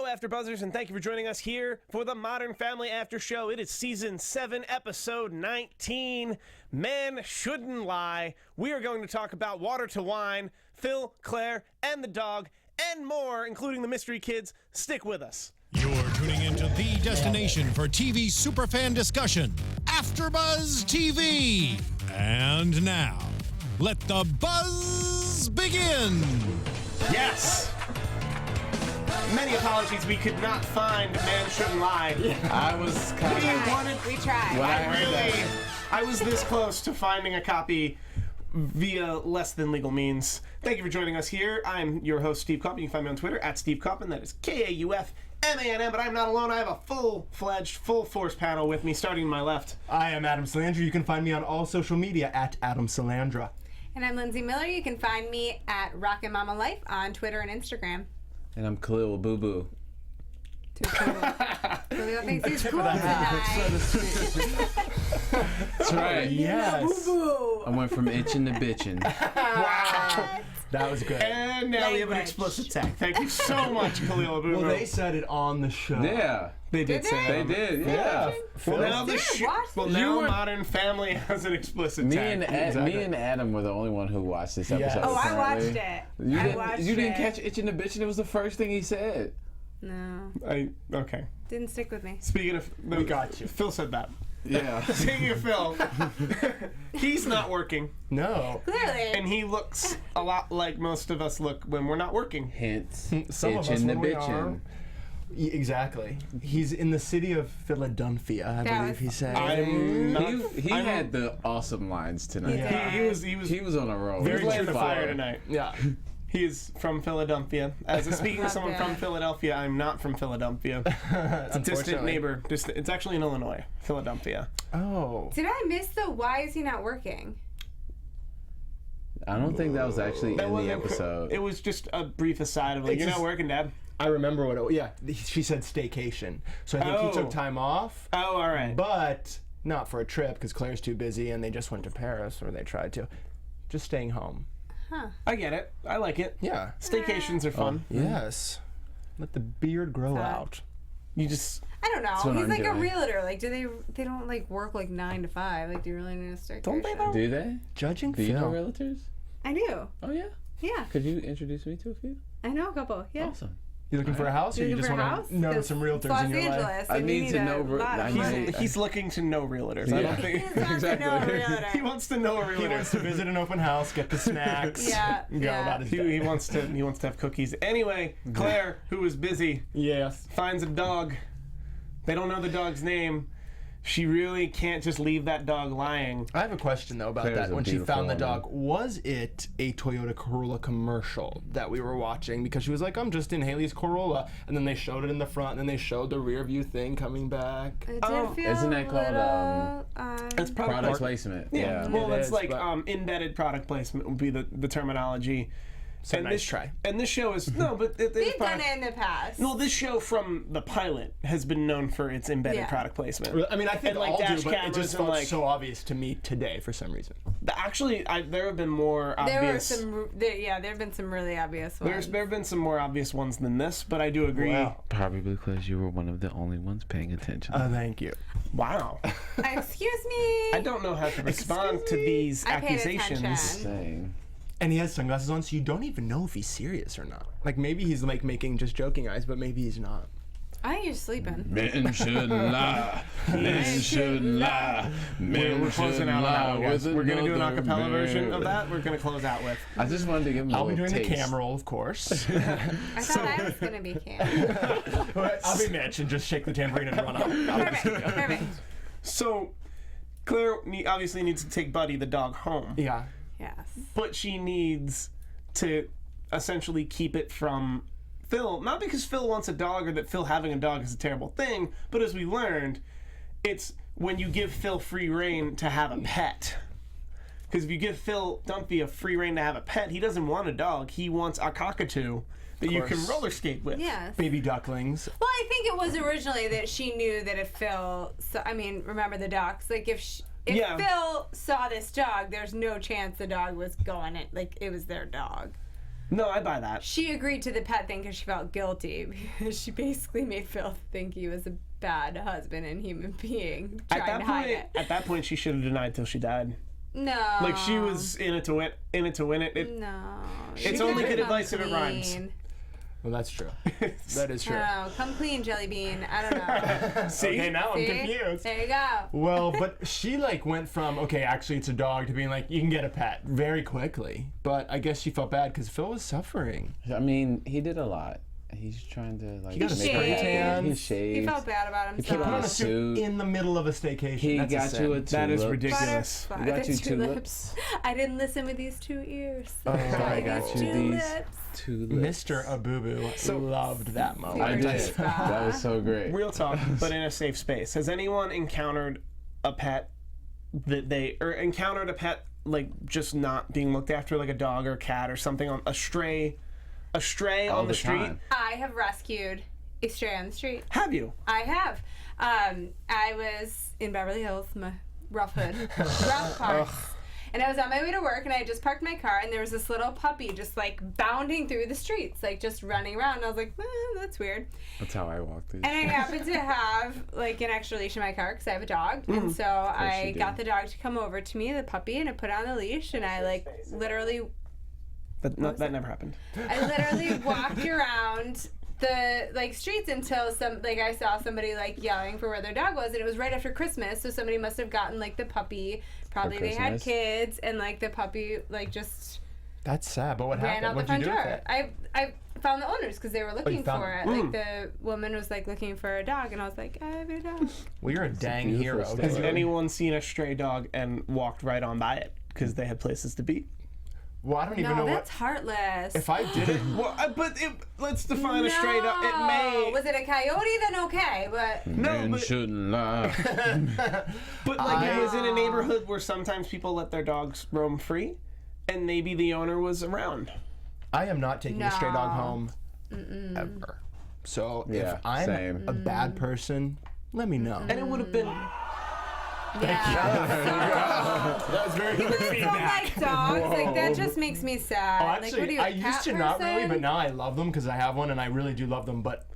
Hello, AfterBuzzers, and thank you for joining us here for the Modern Family After Show. It is Season 7, Episode 19, Men Shouldn't Lie. We are going to talk about Water to Wine, Phil, Claire, and the dog, and more, including the Mystery Kids. Stick with us. You're tuning into the destination for TV superfan discussion, AfterBuzz TV. And now, let the buzz begin. Yes! Many apologies, we could not find Man Shouldn't Lie. I was kind of... We tried. I was this close to finding a copy via less than legal means. Thank you for joining us here. I'm your host, Steve Kauffman. You can find me on Twitter at Steve Kauffman. That is Kauffman, but I'm not alone. I have a full-fledged, full-force panel with me, starting to my left. I am Adam Salandra. You can find me on all social media at Adam Salandra. And I'm Linsey Miller. You can find me at Rockin' Mama Life on Twitter and Instagram. And I'm Khaliel, Abooboo. Too cool. Khaliel thinks he's cool tonight. That's right. Yes. Abooboo. I went from itching to bitching. Wow. That was good. And now we have an explicit tag. Thank you so much, Khaliel Abooboo. Well, they said it on the show. Yeah. They did say They it. did, yeah. Well, now the What? now Modern Family has an explicit Me tag. and Adam were the only one who watched this episode. Yes. Oh, I apparently. watched it. You didn't catch itching to bitching? It was the first thing he said. No. Okay. Didn't stick with me. Speaking of... We got you. Phil said that. Yeah. Speaking of Phil, he's not working. No. Clearly. And he looks a lot like most of us look when we're not working. Hence, Some of us itching to when we are. bitching. Exactly. He's in the city of Philadelphia, I believe he said. I'm not... He had the awesome lines tonight. Yeah. He was on a roll. very He was true to fire fire tonight. Yeah. He is from Philadelphia. Speaking of someone from Philadelphia, I'm not from Philadelphia. It's a distant neighbor. It's actually in Illinois, Philadelphia. Oh. Did I miss the why is he not working? I don't think that was actually in the wasn't episode. It was just a brief aside of like, you're not working, Dad. I remember what it was. Yeah, she said staycation. So I think he took time off. Oh, all right. But not for a trip because Claire's too busy and they just went to Paris, or they tried to. Just staying home. Huh. I get it. I like it. Yeah. Staycations are fun. Yes. Let the beard grow out. You just... I don't know. what He's I'm like doing. a realtor. Like, do they don't like work like 9 to 5? Like, do you really need a staycation? Don't they though? Do they? Judging Do you know Phil. realtors? I do. Oh, yeah? Yeah. Could you introduce me to a few? I know a couple. Yeah. Awesome. You looking for a house, or you Looking just for a want house? to know 'Cause some realtors it's Los in your life? Angeles, I and need you to a know lot of money. He's looking to know realtors. I don't think... He wants to know a realtor. He wants to know a realtor. He wants to visit an open house, get the snacks, Yeah, go yeah. about his He day. wants to have cookies. Anyway, Claire, who is busy, Yes. finds a dog. They don't know the dog's name. She really can't just leave that dog lying. I have a question though about Claire's that. a When she beautiful found the woman. dog, was it a Toyota Corolla commercial that we were watching? Because she was like, "I'm just in Haley's Corolla," and then they showed it in the front, and then they showed the rear view thing coming back. It did feel Isn't that a called, little, It's Product placement. Yeah, well, It it's is, like but- embedded product placement would be the terminology. So nice this try. And this show is no, but We've done it in the past. No, this show from the pilot has been known for its embedded Yeah. product placement. I mean, I think And, like, all dash do, but it cameras just and, felt like- so obvious to me today for some reason. Actually, there have been more There were obvious. there have been some really obvious ones. There have been some more obvious ones than this, but I do agree. Probably because you were one of the only ones paying attention. Thank you. Wow. Excuse me. I don't know how to respond to these I paid accusations. attention. Saying. And he has sunglasses on, so you don't even know if he's serious or not. Like, maybe he's, like, making just joking eyes, but maybe he's not. I think you're sleeping. Men should lie. Men should lie. Men We're closing out on that one, guys. with We're going to do an another acapella man. version of that. We're going to close out with. I just wanted to give him a I'll be little doing the taste. cam roll, of course. I thought I was going to be Cam. I'll be Mitch and just shake the tambourine and run up. Perfect. So, Claire obviously needs to take Buddy, the dog, home. Yeah. Yes. But she needs to essentially keep it from Phil. Not because Phil wants a dog or that Phil having a dog is a terrible thing, but as we learned, it's when you give Phil free reign to have a pet. Because if you give Phil Dunphy a free reign to have a pet, he doesn't want a dog. He wants a cockatoo that you can roller skate with. Yes. Baby ducklings. Well, I think it was originally that she knew that if Phil, remember the docs? Like if Yeah. Phil saw this dog, there's no chance the dog was going it. Like it was their dog. No, I buy that. She agreed to the pet thing because she felt guilty because she basically made Phil think he was a bad husband and human being trying to hide it. At that point, she should have denied till she died. No. Like she was in it to win it. No. It's only good advice if it rhymes. Well, that's true. That is true. Oh, come clean, Jelly Bean. I don't know. See? Okay, now I'm See? confused. There you go. Well, but she like went from, okay, actually it's a dog, to being like, you can get a pet very quickly. But I guess she felt bad because Phil was suffering. I mean, he did a lot. He's trying to like. He got a shaved. spray tan. He shaved. He felt bad about put Put on on a himself. suit suit. in the middle of a staycation. He That's got you a sin. That is tulip. ridiculous. You got you tulips. I didn't listen with these 2 ears. I got you these tulips. tulips. Mr. Abooboo loved that moment. I did. Super That was so great. Real talk, but in a safe space. Has anyone encountered a pet encountered a pet like just not being looked after, like a dog or a cat or something, on a stray All on the street? time. I have rescued a stray on the street. Have you? I have. I was in Beverly Hills, my rough parts. And I was on my way to work, and I had just parked my car, and there was this little puppy just like bounding through the streets, like just running around. And I was like, that's weird. That's how I walked through. And I happened to have like an extra leash in my car because I have a dog, and so I you got do. the dog to come over to me, the puppy, and I put it on the leash, and I like literally That never happened. I literally walked around the like streets until I saw somebody like yelling for where their dog was, and it was right after Christmas, so somebody must have gotten like the puppy. Probably they had Christmas? kids, and like the puppy like just That's sad, but what ran happened? out the What'd you front do with door. it? I found the owners because they were looking found for it. them. Like the woman was like looking for a dog, and I was like, I have your dog. Well, you're a dang beautiful hero. story. Has Because anyone seen a stray dog and walked right on by it because they had places to be? well, I don't even No, know that's what. heartless. If I did it, Well, let's define a stray dog. It may. Was it a coyote? Then okay, but No, Men but, shouldn't lie. but like it was in a neighborhood where sometimes people let their dogs roam free, and maybe the owner was around. I am not taking a stray dog No. home ever. So Yeah, if I'm same. a bad person, let me know. And it would have been. yeah. That was very good Don't feedback. like dogs. Like that just makes me sad. Oh, like, what actually, are you, I a cat used to not really, person? but now I love them because I have one and I really do love them. But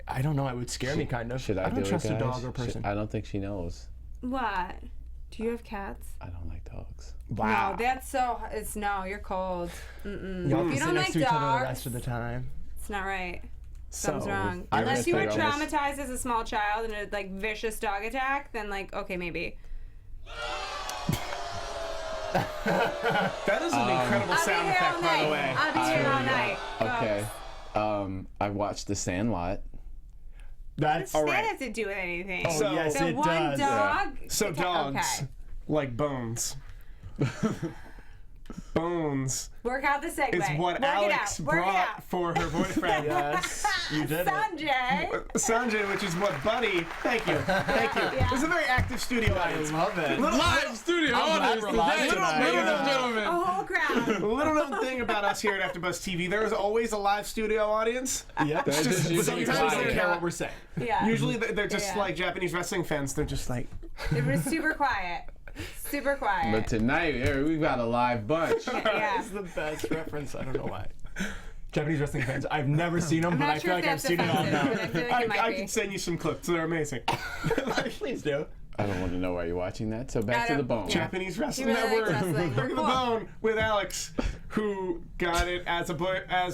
I don't know, it would scare me kind of. Should I don't do it, trust a guys? dog or person. I don't think she knows. What? Do you have cats? I don't like dogs. No, that's so. It's no. You're cold. Mm-mm. Y'all If you can sit don't next like to each other the dogs, rest of the time. it's not right. So, Something's wrong. I Unless you were respect this. traumatized as a small child and a like vicious dog attack, then like okay maybe. That is an incredible I'll sound be here effect, all by the night. way. I'll be here all night. Okay. folks. I watched The Sandlot. That's That right. has to do with anything. Oh, So- yes, the it one does. dog. So dogs, Okay. like bones. Bones Work out the segue. is what Work Alex it out. Work it brought out. for her boyfriend. Yes, you did it. Sanjay. Sanjay, which is what Buddy. Thank you. Yeah. It's a very active studio I audience. love it. Live studio I'm glad audience we're live today, tonight. ladies and Yeah. gentlemen. A whole crowd. Little known thing about us here at AfterBuzz TV, there is always a live studio audience. Yep. That's just But usually sometimes fine. they don't care what we're saying. Yeah. Usually they're just Yeah. like Japanese wrestling fans. They're just like, It was super quiet. Super quiet. But tonight, here, we've got a live bunch. yeah. It's the best reference. I don't know why. Japanese wrestling fans. I've never seen them, I'm but not I sure feel if like I've that's seen it all offensive, but now. I feel like it might I be. can send you some clips. They're amazing. Please do. I don't want to know why you're watching that. So back to the bone. Japanese Wrestling really Network. likes wrestling. Bring the Cool. bone with Alex, who got it as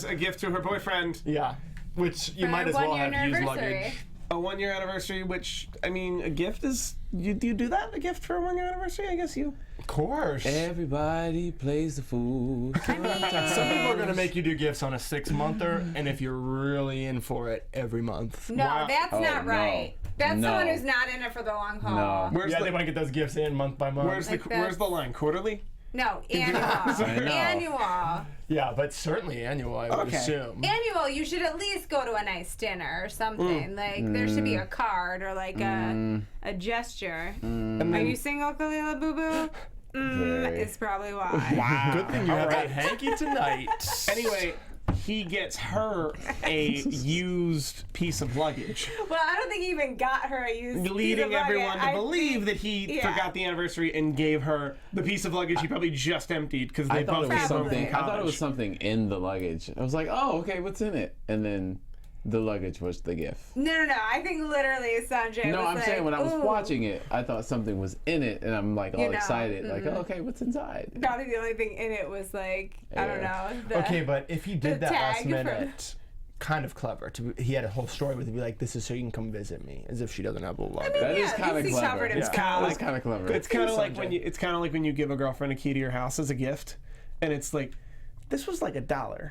a gift to her boyfriend. Yeah. Which you For might as well one-year have used anniversary. luggage. A 1-year anniversary, which I mean, a gift is. You do that? A gift for a 1-year anniversary? I guess you. Of course. Everybody plays the fool. Some people are gonna make you do gifts on a 6-monther, and if you're really in for it, every month. No, Wow. that's not no. right. That's No. someone who's not in it for the long haul. No. Where's Yeah, the they want to get those gifts in month by month. where's Like the where's the that's- line? Quarterly? No, annual. know. Annual. Yeah, but certainly annual, I would Okay. assume. Annual, you should at least go to a nice dinner or something. Like, there should be a card or like a gesture. Are you single, Khaliel, Abooboo? Very. Is probably why. Good thing you have that hanky tonight. Anyway, he gets her a used piece of luggage, Well, I don't think he even got her a used piece leading of luggage. everyone to I believe think- that he yeah. forgot the anniversary and gave her the piece of luggage he probably just emptied because they I thought both it was came home something. from I thought it was college. something in the luggage. I was like, oh, okay, what's in it? And then the luggage was the gift. No. I think literally Sanjay No, was I'm like, saying when I was "Ooh." watching it, I thought something was in it, and I'm like all know, excited, like, oh, okay, what's inside? Probably the only thing in it was like, I don't know. Okay, but if he did the that last tag from- minute, kind of clever. He had a whole story with it, be like, "This is so you can come visit me," as if she doesn't have a luggage. That is yeah, kind of Linsey clever. covered It's himself. kind of clever. It's kind of like when you. It's kind of like when you give a girlfriend a key to your house as a gift, and it's like, this was like $1.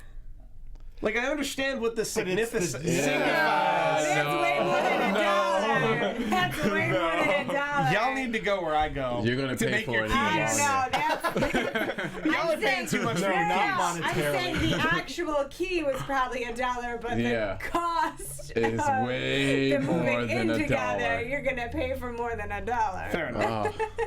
Like I understand what the significance signifies. That's way more than $1. That's way more than $1. Y'all need to go where I go. You're gonna to pay make for your it. keys. I don't know. Y'all are paying too much for your not keys. monetarily. I'm saying the actual key was probably $1, but Yeah. the cost It's of way the more moving than in $1. together, you're gonna pay for more than $1. Fair enough. Oh,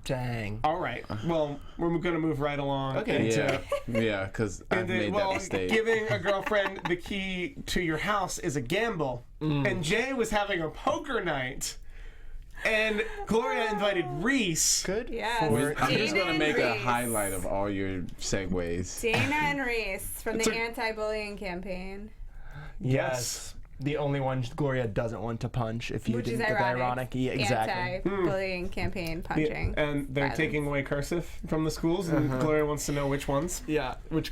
Dang. All right. Well, we're going to move right along. Okay. into- yeah, because I've And made that mistake. giving a girlfriend the key to your house is a gamble. And Jay was having a poker night, and Gloria invited Reese. Good. Yes. For I'm just Dana gonna and make a Reese. highlight of all your segues. Dana and Reese from It's the a- anti-bullying campaign, Yes. The only one Gloria doesn't want to punch. If you which is didn't get the ironic. ironic. Yeah, exactly. Anti-bullying campaign punching. And they're violence. taking away cursive from the schools, and Gloria wants to know which ones. Yeah. Not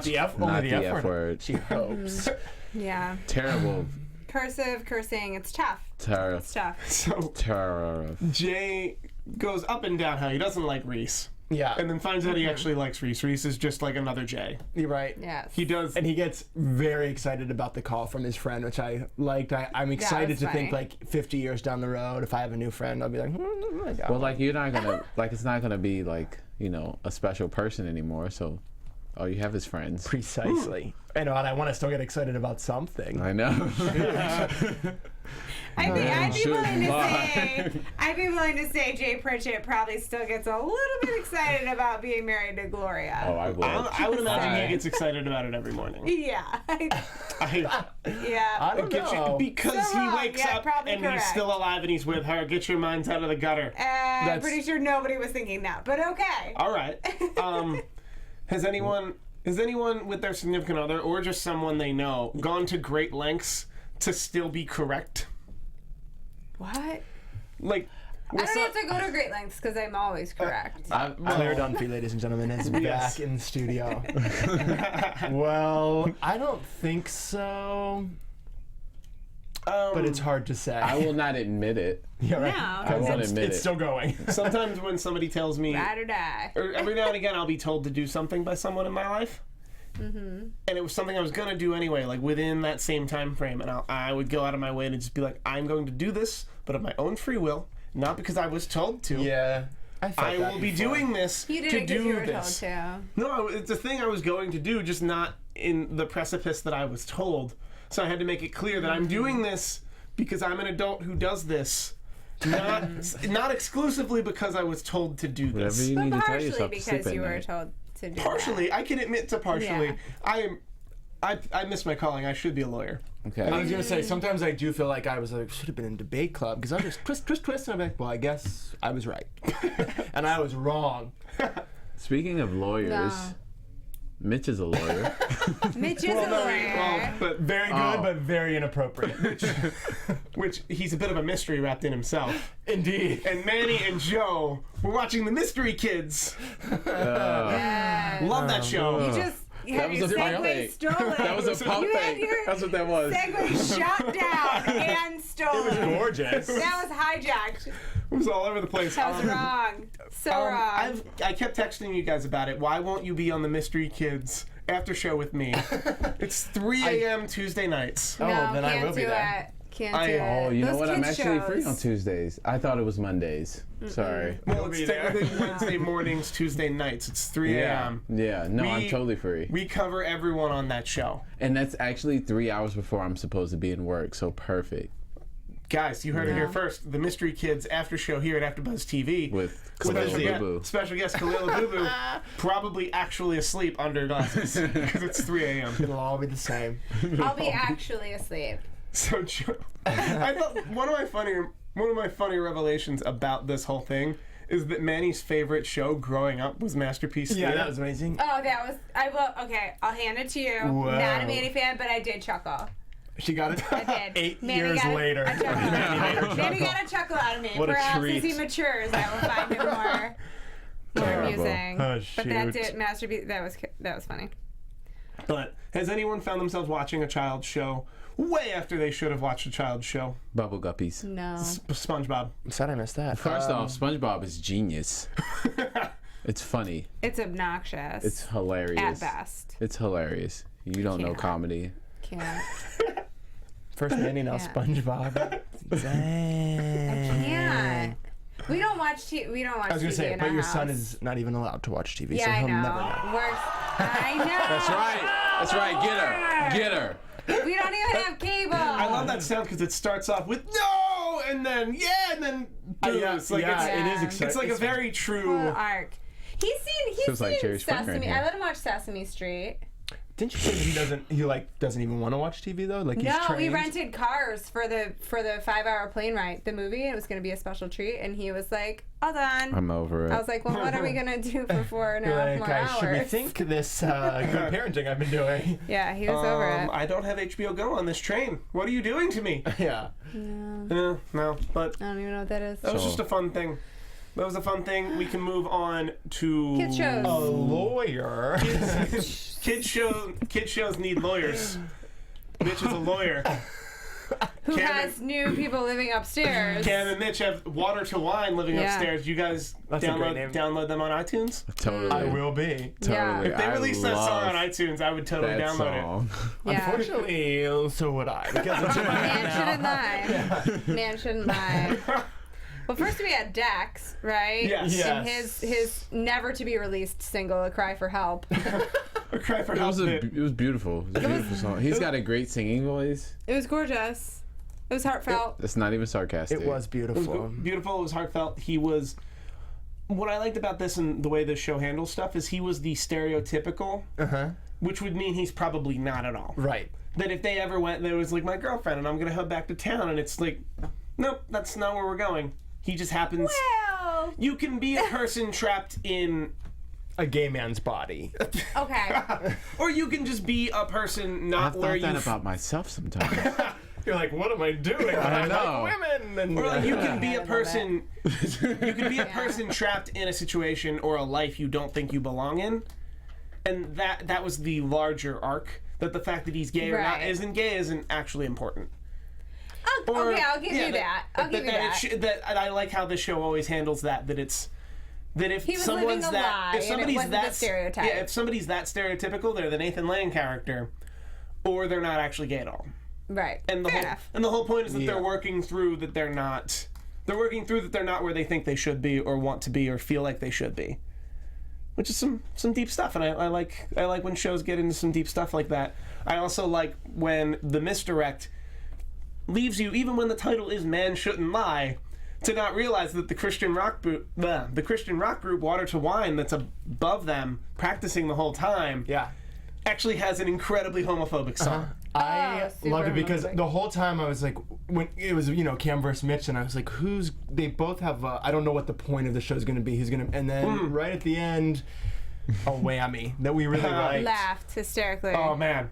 the F. Only Not the the F F word. She hopes. Yeah. Terrible. Cursive, cursing, it's tough. It's tough. So Terror. Jay goes up and down how he doesn't like Reese, Yeah. and then finds out he actually likes Reese. Reese is just like another Jay. You're right. Yes. He does. And he gets very excited about the call from his friend, which I liked. I'm excited was to think, funny. like, 50 years down the road, if I have a new friend, I'll be like, I got Well, one." like you're not gonna like it's not gonna be like a special person anymore. So all you have is friends. Precisely. I know, and I want to still get excited about something. I know. I'd be willing to lie. say, Jay Pritchett probably still gets a little bit excited about being married to Gloria. Oh, I will. I would imagine Right. he gets excited about it every morning. Yeah. Yeah. I don't Get you- know. because So he wrong. wakes Yeah, up probably and he's correct. still alive and he's with her. Get your minds out of the gutter. I'm pretty sure nobody was thinking that, but okay. All right. Has anyone with their significant other or just someone they know gone to great lengths to still be correct? What? Like, I don't have to go to great lengths because I'm always correct. Claire Dunphy, ladies and gentlemen, is Yes. back in the studio. Well, I don't think so, but it's hard to say. I will not admit it. Yeah, right. No, I won't It's admit it. still going. sometimes when somebody tells me, ride or die. or every now and again I'll be told to do something by someone in my life. And it was something I was going to do anyway, like within that same time frame. And I would go out of my way to just be like, I'm going to do this, but of my own free will, not because I was told to. Yeah. I will be doing this You did to it because do you were this. told to. No, it's a thing I was going to do, just not in the precipice that I was told. So I had to make it clear that I'm doing this because I'm an adult who does this, not exclusively because I was told to do Whatever this. you need But to tell partially yourself to sleep because at you were night. told to do Partially, I can admit to partially. Yeah. I miss my calling. I should be a lawyer. Okay. I was gonna say sometimes I do feel like I should have been in debate club because I just twist, and I'm like, well, I guess I was right, and I was wrong. Speaking of lawyers, No. Mitch is a lawyer. that. Mitch is a lawyer. But Very good, but very inappropriate. which he's a bit of a mystery wrapped in himself. Indeed. And Manny and Joe were watching the Mystery Kids. Yeah. Love that show. You just had was your a pump segue fake. stolen. That was a pump You had fake. your That's what that was. segue shot down and stolen. Gorgeous. That was hijacked. It was all over the place. That was wrong. So wrong. I kept texting you guys about it. Why won't you be on the Mystery Kids after show with me? It's 3 a.m. Tuesday nights. Oh, no, then I can't will be do there. it. Can't I- do it. Oh, you know Those what? I'm kids actually free shows. on Tuesdays. I thought it was Mondays. Sorry. Well, You'll be it's there. technically Wednesday mornings, Tuesday nights. It's 3 Yeah. a.m. Yeah. No, I'm We- totally free. We cover everyone on that show. And that's actually 3 hours before I'm supposed to be in work. So perfect. guys, you heard it here first. The Mystery Kids after show here at AfterBuzz TV With Khaliel. Special guest Khaliel Abooboo, probably actually asleep under glasses because it's 3 a.m. It'll all be the same. I'll be actually asleep. So I thought one of my funny revelations about this whole thing is that Manny's favorite show growing up was Masterpiece Yeah, Theater. that was amazing. Oh, that was. I will. Okay, I'll hand it to you. Wow. Not a Manny fan, but I did chuckle. She got it I did. 8 Manny years got later. A chuckle. Manny got a chuckle out of me. What a Perhaps treat. as he matures, I will find him more Terrible. amusing. Oh, But that shoot. did Masterpiece. That was funny. But has anyone found themselves watching a child's show way after they should have watched a child's show? Bubble Guppies. No. SpongeBob. Sad I missed that. First off, SpongeBob is genius. It's funny. It's obnoxious. It's hilarious. At best. It's hilarious. You don't know Can't. comedy. Can't. First Manny, now Yeah. SpongeBob. Dang. Can't. We don't watch TV. We don't watch I was gonna TV say, in but our your house. son is not even allowed to watch TV, so Yeah, I he'll know. never know. I know. That's right. That's right. Get her. Get her. We don't even have cable. I love that sound because it starts off with no, and then yeah, and then boom. Yeah, It's like yeah, it's, it is Yeah. exciting. it's like a very true. Arc. He's Feels seen like Jerry Springer in Sesame. here. I let him watch Sesame Street. Didn't you say he doesn't even want to watch TV though? Like he's No, we trained? rented Cars for the 5-hour plane ride, the movie, and it was going to be a special treat. And he was like, "All done." I'm over it. I was like, "Well, what are we going to do for 4.5 Like, more I hours?" should rethink this good parenting I've been doing. Yeah, he was over it. I don't have HBO Go on this train. What are you doing to me? Yeah. No, but I don't even know what that is. that was just a fun thing. That was a fun thing. We can move on to Kid shows. A lawyer. Kid shows need lawyers. Mitch is a lawyer. Who Cam has new people living upstairs? Cam and Mitch have Water to Wine living Yeah. upstairs. You guys That's a great name. download them on iTunes? Totally. I will be. Yeah. Totally. If they I released that song love on iTunes, I would totally that download song. Yeah. Unfortunately, so would I. Because it's in my head Man now. shouldn't lie. Man shouldn't lie. Well, first we had Dex, right? Yes. And Yes. his never to be released single, "A Cry for Help." Or Cry for It Help. was it was beautiful. It was a beautiful song. He's got a great singing voice. It was gorgeous. It was heartfelt. That's not even sarcastic. It was It was beautiful. beautiful. It was heartfelt. He was. What I liked about this and the way this show handles stuff is he was the stereotypical, which would mean he's probably not at all. Right. That if they ever went, there was like my girlfriend and I'm gonna head back to town, and it's like, nope, that's not where we're going. He just happens. Well, You can be a person trapped in, A gay man's body. okay. or you can just be a person not I've where thought you. that about myself sometimes. You're like, what am I doing? I know. like women. And Or like you can be I a love person. You can be a person trapped in a situation or a life you don't think you belong in, and that was the larger arc. That the fact that he's gay or not Right. isn't actually important. Or- Okay, I'll give yeah, you that. I'll give you that. That I like how this show always handles that. That it's that if He was someone's living a that lie, if and it somebody's wasn't that the stereotype. yeah, if somebody's that stereotypical, they're the Nathan Lane character, or they're not actually gay at all. Right. And the Fair whole enough. and the whole point is that Yeah. they're working through that they're not. They're working through that they're not where they think they should be, or want to be, or feel like they should be. Which is some deep stuff, and I like when shows get into some deep stuff like that. I also like when the misdirect leaves you, even when the title is "Man Shouldn't Lie," to not realize that the Christian rock group Water to Wine, that's above them, practicing the whole time, Yeah. actually has an incredibly homophobic song. I super loved it because homophobic. the whole time I was like, when it was Cam versus Mitch, and I was like, they both have I don't know what the point of the show is going to be. And then right at the end, a whammy that we really liked. Laughed hysterically. Oh man,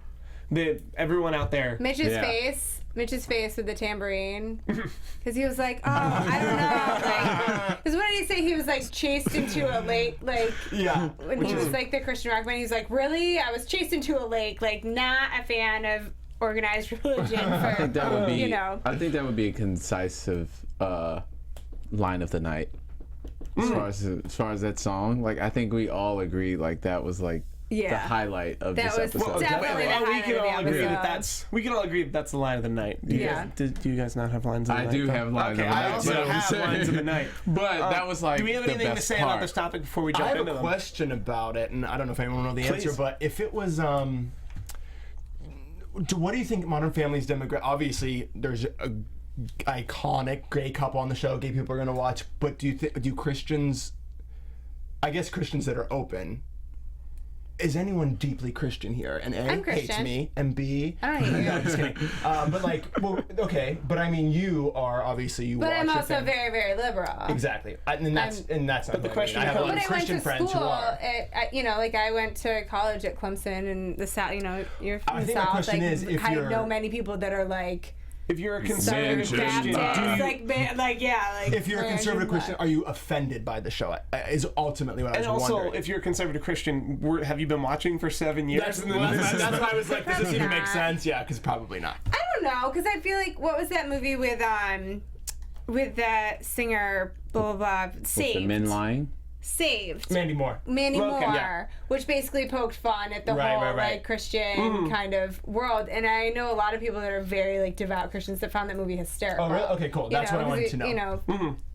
everyone out there. Mitch's Yeah. face with the tambourine, because he was like, "Oh, I don't know." Because what did he say? He was like chased into a lake, like Yeah. when he was like the Christian rock band. He's like, "Really? I was chased into a lake. Like, not a fan of organized religion." For, I think that would be. I think that would be a concise line of the night. As far as that song, like I think we all agree, like that was like the Yeah. highlight of That this was episode. definitely the we highlight can of the all agree that episode. we can all agree that's the line of the night. Yeah. Do you guys not have lines of the I night? do though? have lines Okay, of the I night. also but I'm have saying- lines of the night. But that was like Do we have the anything to best say part. about this topic before we I jump have into a them? question about it, and I don't know if anyone will know the answer, Please. but if it was, what do you think Modern Family's demographic? Obviously, there's a iconic gay couple on the show. Gay people are gonna watch. But do Christians? I guess Christians that are open. Is anyone deeply Christian here? And A, I'm hates Christian. me, and B, I don't hate you. I'm just kidding. But like, well, okay, but I mean, you are obviously you. But watch I'm your also thing. very, very liberal. Exactly, and that's not. But the question I have a lot becomes- of But I went Christian to friends who school, are. I went to college at Clemson and the South. You're from I the think my South. question is, if I you're- know many people that are like If you're a conservative Southern Christian, Baptist, do you, If you're a conservative Christian, are you offended by the show? Is ultimately what I was and also, wondering. if you're a conservative Christian, have you been watching for 7 years? That's And then this is- why I was like, does this even make not. sense? Yeah, because probably not. I don't know, because I feel like what was that movie with that singer blah blah blah Saved. The men lying. Saved. Mandy Moore. Mandy Okay, Moore, yeah. which basically poked fun at the Right, whole right, right. like Christian kind of world, and I know a lot of people that are very like devout Christians that found that movie hysterical. Oh, really? Okay, cool. That's what I wanted to know.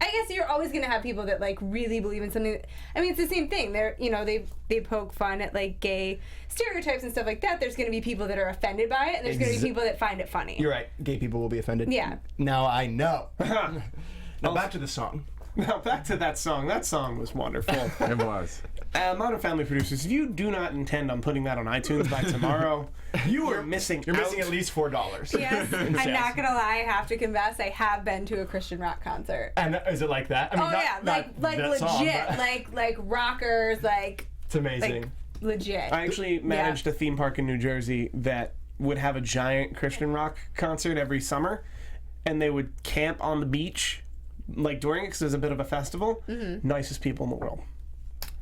I guess you're always gonna have people that like really believe in something. I mean, it's the same thing. They're they poke fun at like gay stereotypes and stuff like that. There's gonna be people that are offended by it, and there's gonna be people that find it funny. You're right. Gay people will be offended. Yeah. Now I know. Now back to the song. Now back to that song. That song was wonderful. It was. Modern Family producers, if you do not intend on putting that on iTunes by tomorrow, you are missing. You're out. missing at least $4. Yes, I'm not gonna lie. I have to confess, I have been to a Christian rock concert. And is it like that? I mean, Oh not, yeah, not like that legit, song, but like rockers, like it's amazing. like legit. I actually managed a theme park in New Jersey that would have a giant Christian rock concert every summer, and they would camp on the beach, like during it, because it was a bit of a festival. Nicest people in the world.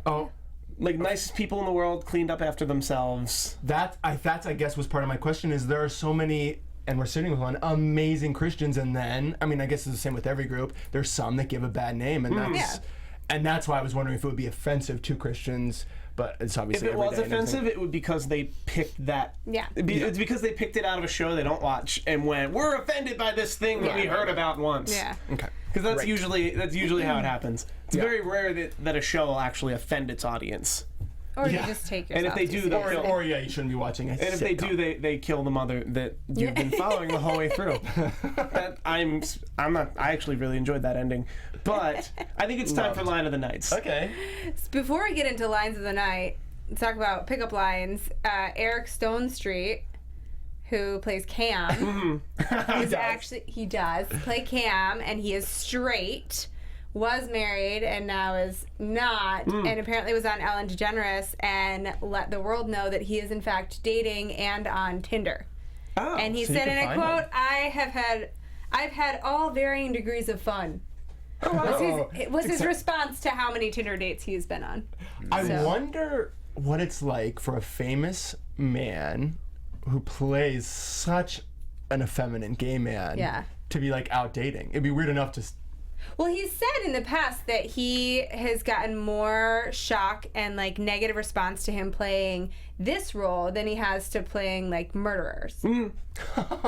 Oh, Like nicest people in the world, cleaned up after themselves. that's I guess was part of my question. Is there are so many, and we're sitting with one, amazing Christians, and then I mean I guess it's the same with every group. There's some that give a bad name, and that's why I was wondering if it would be offensive to Christians. But it's If obviously it was every day and offensive, everything. it would be because they picked that. Yeah. It's because they picked it out of a show they don't watch and went, "We're offended by this thing that we heard about once." Yeah. Okay. Because that's Right. usually how it happens. It's very rare that a show will actually offend its audience. Or you Yeah. just take And yourself. if they too do, they'll seriously. kill. Or yeah, you shouldn't be watching it. And if they do, they kill the mother that you've been following the whole way through. I actually really enjoyed that ending, but I think it's time for Line of the Nights. Okay. Before we get into lines of the night, let's talk about pickup lines. Eric Stonestreet, who plays Cam, he does play Cam, and he is straight. Was married and now is not, and apparently was on Ellen DeGeneres and let the world know that he is in fact dating and on Tinder. Oh, And he so you said can in a find quote, him. I've had all varying degrees of fun. Was his response to how many Tinder dates he's been on. I So. wonder what it's like for a famous man who plays such an effeminate gay man to be like out dating. It'd be weird enough to. Well, he's said in the past that he has gotten more shock and like negative response to him playing this role than he has to playing like murderers.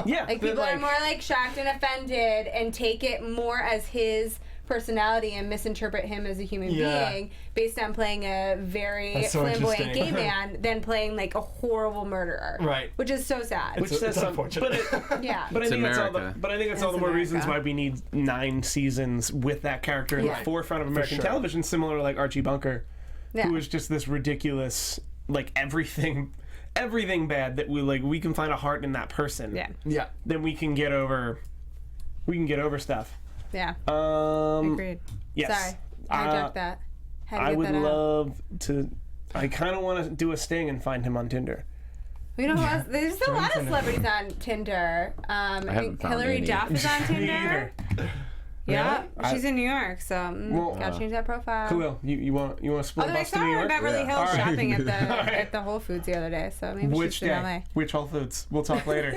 Yeah, Like people are more like shocked and offended and take it more as his personality and misinterpret him as a human being based on playing a very That's so flamboyant interesting. gay man than playing like a horrible murderer. Right. Which is so sad. Which It's says something. unfortunate. yeah. But I It's think that's all the. America. But I think that's all the more America. reasons why we need 9 seasons with that character in the forefront of American sure. television, similar to like Archie Bunker, Yeah. who is just this ridiculous, like everything bad that we can find a heart in that person. Yeah. Yeah. Then we can get over. We can get over stuff. Yeah. Yes. Agreed. Sorry. Hijacked that. Had to I get would that out. love to. I kind of want to do a sting and find him on Tinder. You know who else? There's a lot of celebrities on Tinder. I think haven't found Hillary any. Duff is on Me Tinder. either. Yeah, Really? she's in New York, so gotta change that profile. Khaliel, you want to split Although a I bus to saw New her in York? Beverly Hills All right. shopping at the right. at the Whole Foods the other day, so maybe Which she's in LA. day? Which Whole Foods? We'll talk later.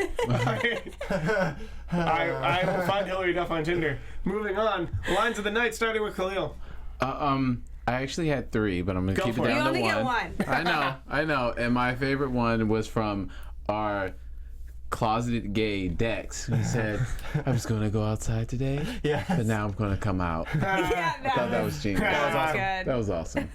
I will find Hillary Duff on Tinder. Moving on. Lines of the night, starting with Khaliel. I actually had 3, but I'm gonna Go keep it for it. down You to only one. get one. I know. And my favorite one was from our closeted gay Dex, who said, "I was gonna go outside today, but now I'm gonna come out." Yeah, I thought that was genius. That was awesome. Good. That was awesome.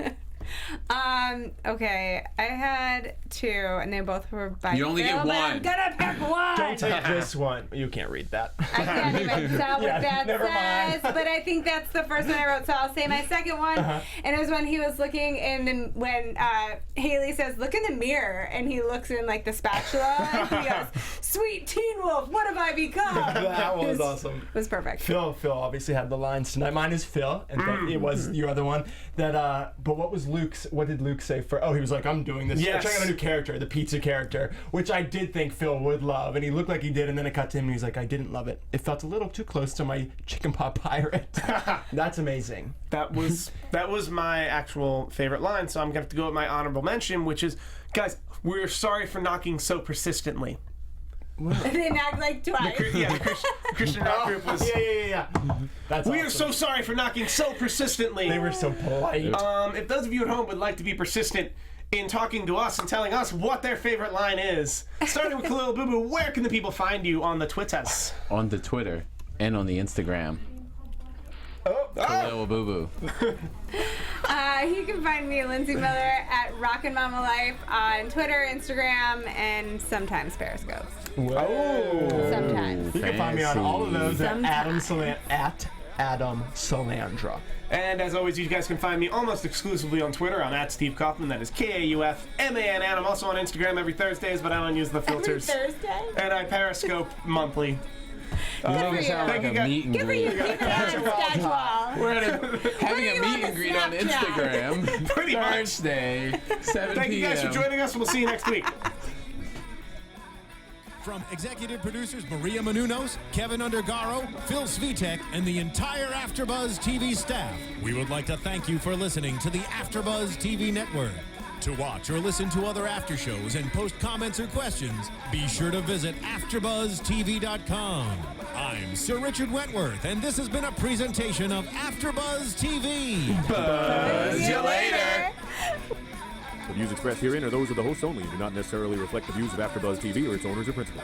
Okay, I had 2, and they both were by You only Phil, get but one. I'm gonna pick one. Don't take this one. You can't read that. I can't even tell what that never says, mind. but I think that's the first one I wrote, so I'll say my second one. And it was when he was looking in, when Haley says, "Look in the mirror," and he looks in like the spatula, and he goes, "Sweet Teen Wolf, what have I become?" That It was awesome. It was perfect. Phil obviously had the lines tonight. Mine is Phil, and it was your other one. That, but what was Luke's? What did Luke say for? Oh, he was like, "I'm doing this. Yes. I'm trying out a new character, the pizza character," which I did think Phil would love, and he looked like he did. And then it cut to him, and he's like, "I didn't love it. It felt a little too close to my chicken pot pirate." That's amazing. That was my actual favorite line, so I'm gonna have to go with my honorable mention, which is, guys, we're sorry for knocking so persistently. They knocked like twice. Yeah, the Christian rock group was. Yeah. That's We are awesome. so sorry for knocking so persistently. They were so polite. If those of you at home would like to be persistent in talking to us and telling us what their favorite line is, starting with Khaliel Abooboo, where can the people find you on the Twitters? On the Twitter and on the Instagram. Khaliel Abooboo. You can find me, Linsey Miller, at Rockin' Mama Life on Twitter, Instagram, and sometimes Periscope. Whoa. Sometimes. You can find me on all of those at Sometimes. Adam Salandra. And as always, you guys can find me almost exclusively on Twitter. I'm at Steve Kauffman. That is Kauffman. I'm also on Instagram every Thursdays, but I don't use the filters. Every Thursday? And I Periscope monthly. Good for you. Sound like you, a guys. meet and Good for you. greet. Keep it on schedule. We're having you a on meet the and greet on Snapchat? Instagram. Pretty much. Thursday, 7 Thank you guys for p.m. joining us. We'll see you next week. From executive producers Maria Menounos, Kevin Undergaro, Phil Svitek, and the entire AfterBuzz TV staff, we would like to thank you for listening to the AfterBuzz TV network. To watch or listen to other after shows and post comments or questions, be sure to visit AfterBuzzTV.com. I'm Sir Richard Wentworth, and this has been a presentation of AfterBuzz TV. See you later. The views expressed herein are those of the hosts only and do not necessarily reflect the views of AfterBuzz TV or its owners or principals.